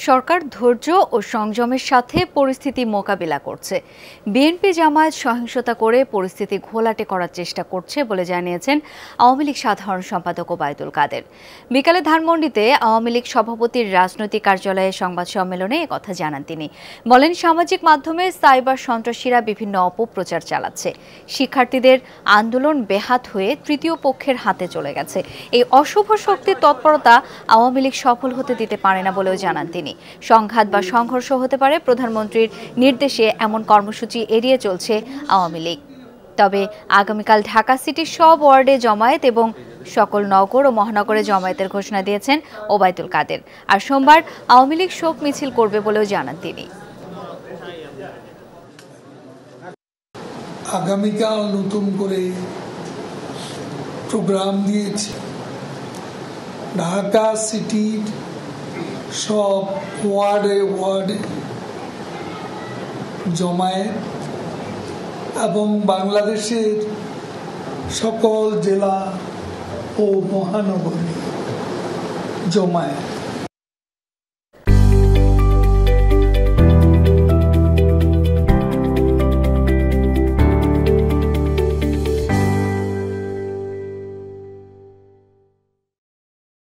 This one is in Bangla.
সরকার ধৈর্য ও সংযমের সাথে পরিস্থিতি মোকাবিলা করছে। বিএনপি জামায়াত সহিংসতা করে পরিস্থিতি ঘোলাটে করার চেষ্টা করছে বলে জানিয়েছেন আওয়ামী লীগ সাধারণ সম্পাদক ওবায়দুল কাদের। বিকালে ধানমন্ডিতে আওয়ামী লীগ সভাপতির রাজনৈতিক কার্যালয়ে সংবাদ সম্মেলনে একথা জানান তিনি। বলেন, সামাজিক মাধ্যমে সাইবার সন্ত্রাসীরা বিভিন্ন অপপ্রচার চালাচ্ছে। শিক্ষার্থীদের আন্দোলন বেহাত হয়ে তৃতীয় পক্ষের হাতে চলে গেছে। এই অশুভ শক্তির তৎপরতা আওয়ামী লীগ সফল হতে দিতে পারে না বলেও জানান তিনি। সংঘাত বা সংঘর্ষ হতে পারে, প্রধানমন্ত্রীর নির্দেশে এমন কর্মসূচি এড়িয়ে চলছে আওয়ামী লীগ। তবে আগামীকাল ঢাকা সিটির সব ওয়ার্ডে জমায়েত এবং সকল নগর ও মহানগরে জমায়েতের ঘোষণা দিয়েছেন ওবায়দুল কাদের। আর সোমবার আওয়ামী লীগ শোক মিছিল করবে বলেও জানান তিনি। আগামীকাল নতুন করে প্রোগ্রাম দিয়েছে। ঢাকা সিটির সব ওয়ার্ডে ওয়ার্ডে জমায়েত এবং বাংলাদেশের সকল জেলা ও মহানগরে জমায়েত।